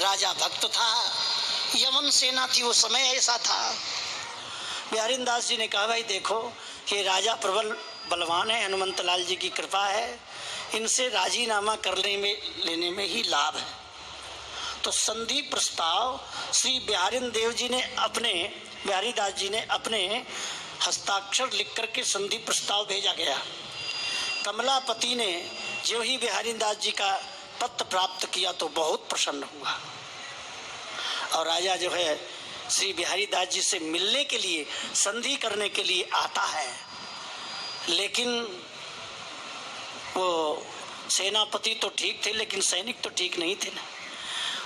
राजा भक्त था, यमन सेना थी, वो समय ऐसा था। बिहारी दास जी ने कहा भाई देखो ये राजा प्रबल बलवान है, हनुमंत लाल जी की कृपा है, इनसे राजीनामा करने में लेने में ही लाभ है। तो संधि प्रस्ताव श्री बिहारी देव जी ने अपने बिहारी दास जी ने अपने हस्ताक्षर लिख करके संधि प्रस्ताव भेजा गया। कमलापति ने जो ही बिहारी दास जी का पत्र प्राप्त किया तो बहुत प्रसन्न हुआ और राजा जो है श्री बिहारी दास जी से मिलने के लिए, संधि करने के लिए आता है। लेकिन वो सेनापति तो ठीक थे लेकिन सैनिक तो ठीक नहीं थे ना।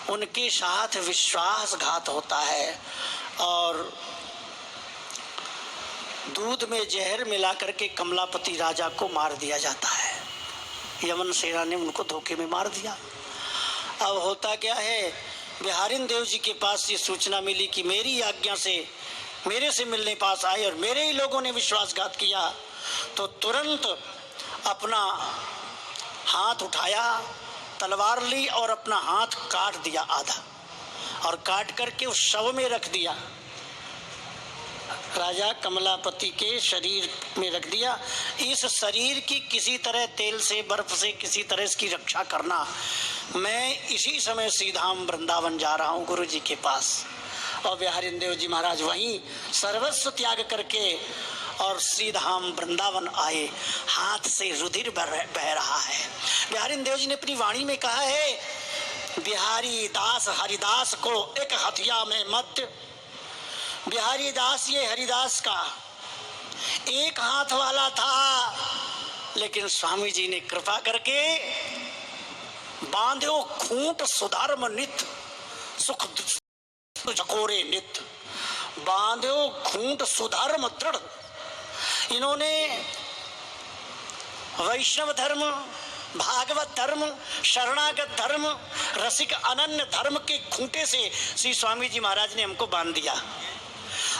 उनके साथ विश्वासघात होता है और दूध में जहर मिला करके कमलापति राजा को मार दिया जाता है। यमन सेना ने उनको धोखे में मार दिया। अब होता क्या है, बिहारी देव जी के पास ये सूचना मिली कि मेरी आज्ञा से मेरे से मिलने पास आए और मेरे ही लोगों ने विश्वासघात किया, तो तुरंत अपना हाथ उठाया, तलवार ली और अपना हाथ काट दिया आधा और काट करके उस शव में रख दिया, राजा कमलापति के शरीर में रख दिया। इस शरीर की किसी तरह तेल से, बर्फ से किसी तरह इसकी रक्षा करना। मैं इसी समय श्रीधाम वृंदावन जा रहा हूँ गुरु जी के पास। और बिहारी देव जी महाराज वहीं सर्वस्व त्याग करके और श्रीधाम वृंदावन आए। हाथ से रुधिर बह रहा है। बिहारी देव जी ने अपनी वाणी में कहा है, बिहारी दास हरिदास को एक हथिया में मत। बिहारी दास ये हरिदास का एक हाथ वाला था, लेकिन स्वामी जी ने कृपा करके बांध्यो खूंट सुधर्म नित सुख चकोरे नित। बांध्यो खूंट सुधर्म दृढ़। इन्होंने वैष्णव धर्म, भागवत धर्म, शरणागत धर्म, रसिक अनन्य धर्म के खूंटे से श्री स्वामी जी महाराज ने हमको बांध दिया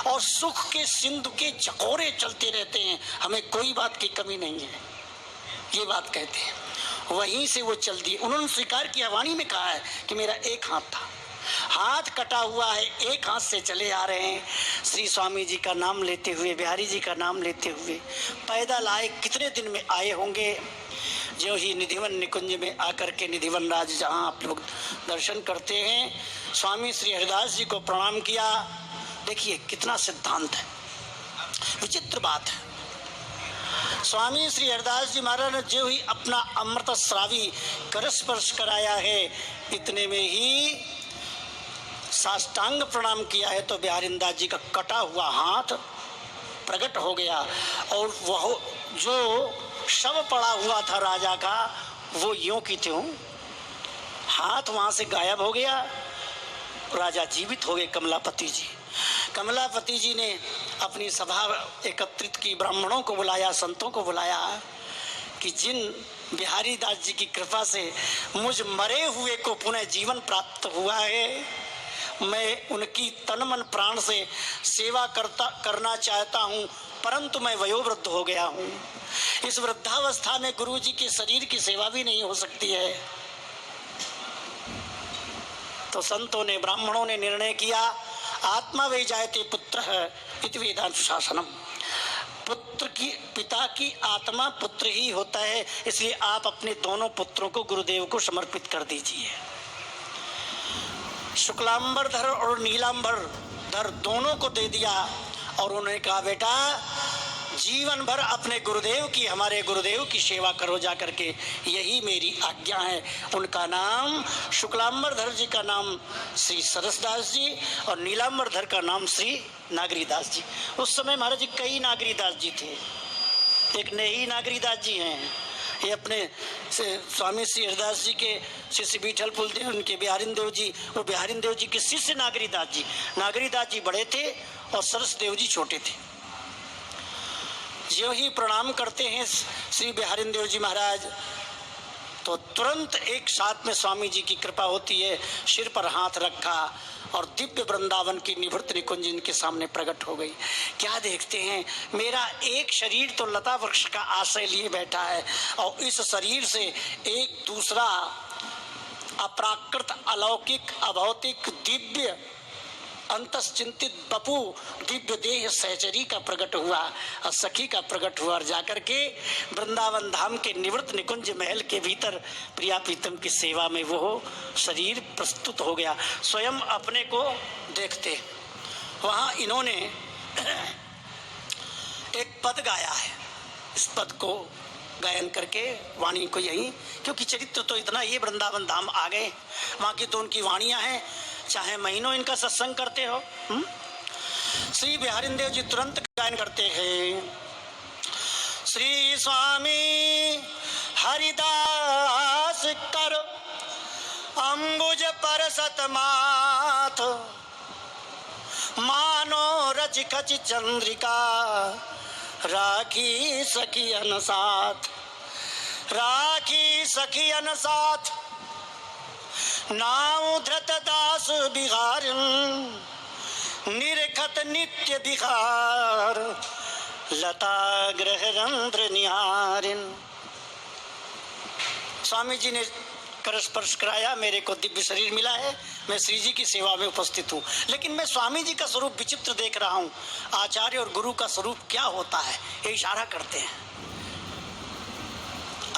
और सुख के सिंधु के चकोरे चलते रहते हैं, हमें कोई बात की कमी नहीं है, ये बात कहते हैं। वहीं से वो चल दिए। उन्होंने स्वीकार किया, वाणी में कहा है कि मेरा एक हाथ था, हाथ कटा हुआ है, एक हाथ से चले आ रहे हैं श्री स्वामी जी का नाम लेते हुए, बिहारी जी का नाम लेते हुए। पैदल आए, कितने दिन में आए होंगे। जो ही निधिवन निकुंज में आकर के निधिवन राज जहाँ आप लोग दर्शन करते हैं, स्वामी श्री हरिदास जी को प्रणाम किया। देखिए कितना सिद्धांत है, विचित्र बात है। स्वामी श्री हरिदास जी महाराज ने जो ही अपना अमृत श्रावी कर स्पर्श कराया है, इतने में ही साष्टांग प्रणाम किया है तो बिहारी दास जी का कटा हुआ हाथ प्रकट हो गया और वह जो शव पड़ा हुआ था राजा का, वो यूं की त्यों हाथ वहां से गायब हो गया। राजा जीवित हो गए। कमलापति जी ने अपनी सभा एकत्रित की, ब्राह्मणों को बुलाया, संतों को बुलाया कि जिन बिहारी दास जी की कृपा से मुझ मरे हुए को पुनः जीवन प्राप्त हुआ है, मैं उनकी तन मन प्राण से सेवा करना चाहता हूँ, परंतु मैं वयोवृद्ध हो गया हूँ। इस वृद्धावस्था में गुरु जी के शरीर की सेवा भी नहीं हो सकती है। तो संतों ने, ब्राह्मणों ने निर्णय किया, आत्मा वे जायते पुत्र है इति वेदांत शासनम। पुत्र की, पिता की आत्मा पुत्र ही होता है, इसलिए आप अपने दोनों पुत्रों को गुरुदेव को समर्पित कर दीजिए। शुक्लांबर धर और नीलांबर धर दोनों को दे दिया और उन्होंने कहा, बेटा जीवन भर अपने गुरुदेव की, हमारे गुरुदेव की सेवा करो जा करके, यही मेरी आज्ञा है। उनका नाम, शुक्लांबरधर जी का नाम श्री सरसदास जी और नीलांबरधर का नाम श्री नागरीदास जी। उस समय महाराज जी कई नागरीदास जी थे, एक नई नागरीदास जी हैं, ये अपने स्वामी श्री हरिदास जी के शिष्य बीठल फूलदेव, उनके बिहारी देव जी, वो बिहारी देव जी के शिष्य नागरीदास जी। नागरीदास जी बड़े थे और सरसदेव जी छोटे थे। जो ही प्रणाम करते हैं श्री बिहारी देव जी महाराज, तो तुरंत एक साथ में स्वामी जी की कृपा होती है, सिर पर हाथ रखा और दिव्य वृंदावन की निभृत निकुंज इनके सामने प्रकट हो गई। क्या देखते हैं, मेरा एक शरीर तो लता वृक्ष का आश्रय लिए बैठा है और इस शरीर से एक दूसरा अप्राकृत अलौकिक अभौतिक दिव्य अंतश्चिंतित बपू दिव्य देह सहचरी का प्रकट हुआ और सखी का प्रकट हुआ और जाकर के वृंदावन धाम के निवृत्त निकुंज महल के भीतर प्रिया प्रीतम की सेवा में वो शरीर प्रस्तुत हो गया। स्वयं अपने को देखते वहाँ इन्होंने एक पद गाया है। इस पद को गायन करके वाणी को यही, क्योंकि चरित्र तो इतना, ये वृंदावन धाम आ गए, वहाँ की तो उनकी वाणियाँ हैं, चाहे महीनों इनका सत्संग करते हो। श्री बिहारी देव जी तुरंत गायन करते हैं। श्री स्वामी हरिदास कर अंबुज पर सतमाथ, मानो रच खच चंद्रिका राखी सखी अनसाथ, राखी सखी अनसाथ नाउ धृत दास बिहार, निरखत नित्य बिहार लता ग्रह रंध्र निहारिन। स्वामी जी ने कर स्पर्श कराया, मेरे को दिव्य शरीर मिला है, मैं श्री जी की सेवा में उपस्थित हूँ, लेकिन मैं स्वामी जी का स्वरूप विचित्र देख रहा हूँ। आचार्य और गुरु का स्वरूप क्या होता है, ये इशारा करते हैं।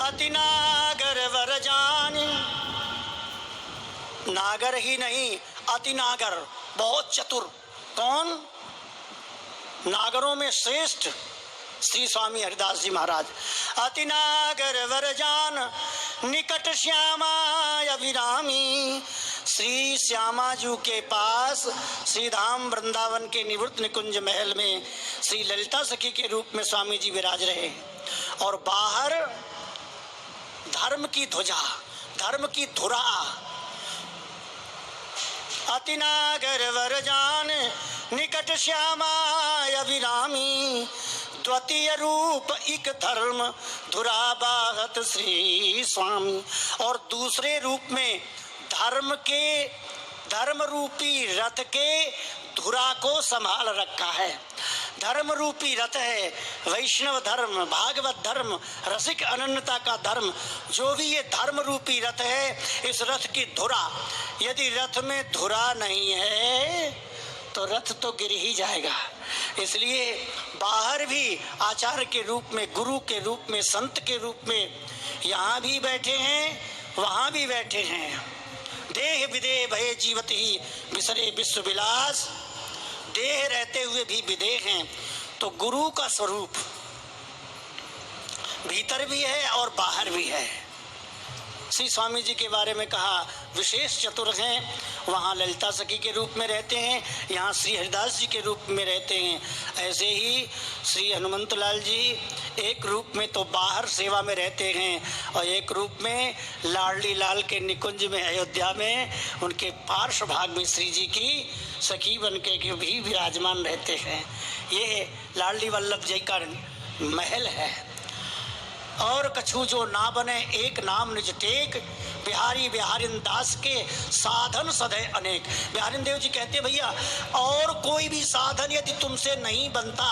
अति नागर वर जानी, नागर ही नहीं अति नागर, बहुत चतुर। कौन? नागरों में श्रेष्ठ श्री स्वामी हरिदास जी महाराज। अति नागर वर जान निकट श्यामा अभिरामी, श्री श्यामा जी के पास श्री धाम वृंदावन के निवृत्त निकुंज महल में श्री ललिता सखी के रूप में स्वामी जी विराज रहे, और बाहर धर्म की ध्वजा, धर्म की धुरा। अति नागर वर जान निकट श्यामा अभिरामी, द्वितीय रूप एक धर्म धुरा बाहत श्री स्वामी। और दूसरे रूप में धर्म के, धर्म रूपी रथ के धुरा को संभाल रखा है। धर्म रूपी रथ है वैष्णव धर्म, भागवत धर्म, रसिक अनन्यता का धर्म। जो भी ये धर्म रूपी रथ है, इस रथ की धुरा, यदि रथ में धुरा नहीं है तो रथ तो गिर ही जाएगा। इसलिए बाहर भी आचार्य के रूप में, गुरु के रूप में, संत के रूप में यहाँ भी बैठे हैं, वहाँ भी बैठे हैं। देह विदेह भय जीवत ही बिसरे विश्व विलास, देह रहते हुए भी विदेह हैं। तो गुरु का स्वरूप भीतर भी है और बाहर भी है। श्री स्वामी जी के बारे में कहा विशेष चतुर हैं, वहाँ ललिता सखी के रूप में रहते हैं, यहाँ श्री हरिदास जी के रूप में रहते हैं। ऐसे ही श्री हनुमंत लाल जी एक रूप में तो बाहर सेवा में रहते हैं, और एक रूप में लाडली लाल के निकुंज में अयोध्या में उनके पार्श्व भाग में श्री जी की सखी बन के भी विराजमान रहते हैं। ये लाडली वल्लभ जी का महल है। और कछु जो ना बने एक नाम निज टेक, बिहारी बिहारिन दास के साधन सदै अनेक। बिहारिन देव जी कहते भैया और कोई भी साधन यदि तुमसे नहीं बनता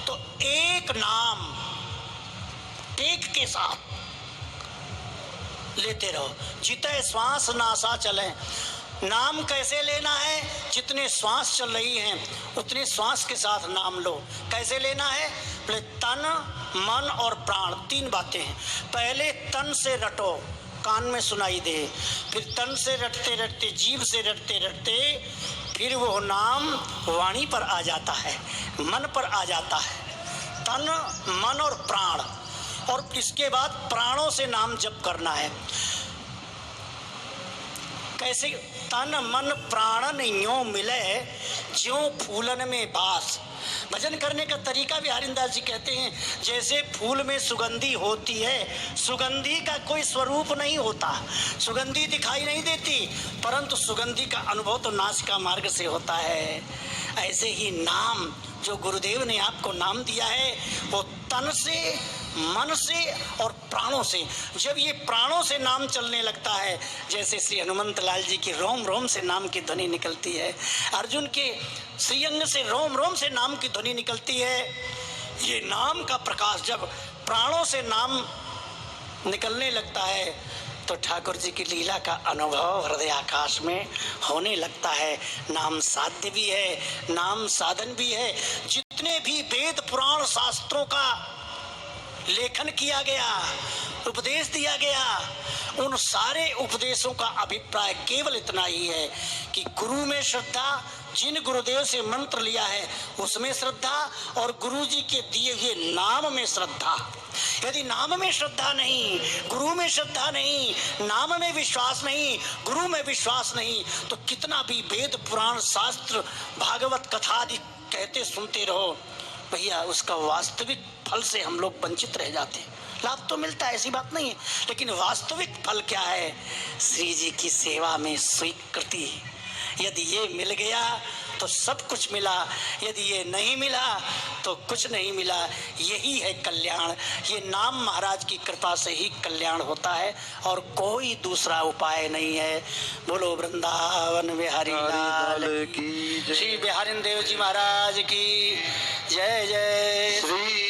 तो एक नाम टेक के साथ लेते रहो, जितने श्वास नासा चले। नाम कैसे लेना है? जितने श्वास चल रही हैं उतने श्वास के साथ नाम लो। कैसे लेना है? पहले तन, मन और प्राण, तीन बातें हैं। पहले तन से रटो, कान में सुनाई दे, फिर तन से रटते रटते, जीभ से रटते रटते फिर वो नाम वाणी पर आ जाता है, मन पर आ जाता है। तन, मन और प्राण, और इसके बाद प्राणों से नाम जप करना है। कैसे? तन मन प्राणन यों मिले ज्यों फूलन में बास। भजन करने का तरीका बिहारीदास जी कहते हैं जैसे फूल में सुगंधी होती है, सुगंधी का कोई स्वरूप नहीं होता, सुगंधी दिखाई नहीं देती, परंतु सुगंधी का अनुभव तो नासिका मार्ग से होता है। ऐसे ही नाम जो गुरुदेव ने आपको नाम दिया है वो तन से, मन से और प्राणों से। जब ये प्राणों से नाम चलने लगता है, जैसे श्री हनुमंत लाल जी की रोम रोम से नाम की ध्वनि निकलती है, अर्जुन के श्रीअंग से रोम रोम से नाम की ध्वनि निकलती है, ये नाम का प्रकाश जब प्राणों से नाम निकलने लगता है तो ठाकुर जी की लीला का अनुभव हृदय आकाश में होने लगता है। नाम साध्य भी है, नाम साधन भी है। जितने भी वेद पुराण शास्त्रों का लेखन किया गया, उपदेश दिया गया, उन सारे उपदेशों का अभिप्राय केवल इतना ही है कि गुरु में श्रद्धा, जिन गुरुदेव से मंत्र लिया है उसमें श्रद्धा, और गुरु जी के दिए हुए नाम में श्रद्धा। यदि नाम में श्रद्धा नहीं, गुरु में श्रद्धा नहीं, नाम में विश्वास नहीं, गुरु में विश्वास नहीं, तो कितना भी वेद पुराण शास्त्र भागवत कथा आदि कहते सुनते रहो, भैया उसका वास्तविक फल से हम लोग वंचित रह जाते हैं। लाभ तो मिलता है, ऐसी बात नहीं है, लेकिन वास्तविक फल क्या है? श्री जी की सेवा में स्वीकृति। यदि ये मिल गया तो सब कुछ मिला, यदि ये नहीं मिला तो कुछ नहीं मिला। यही है कल्याण। ये नाम महाराज की कृपा से ही कल्याण होता है और कोई दूसरा उपाय नहीं है। बोलो वृंदावन बिहारी लाल की, श्री बिहारी देव जी महाराज की जय जय।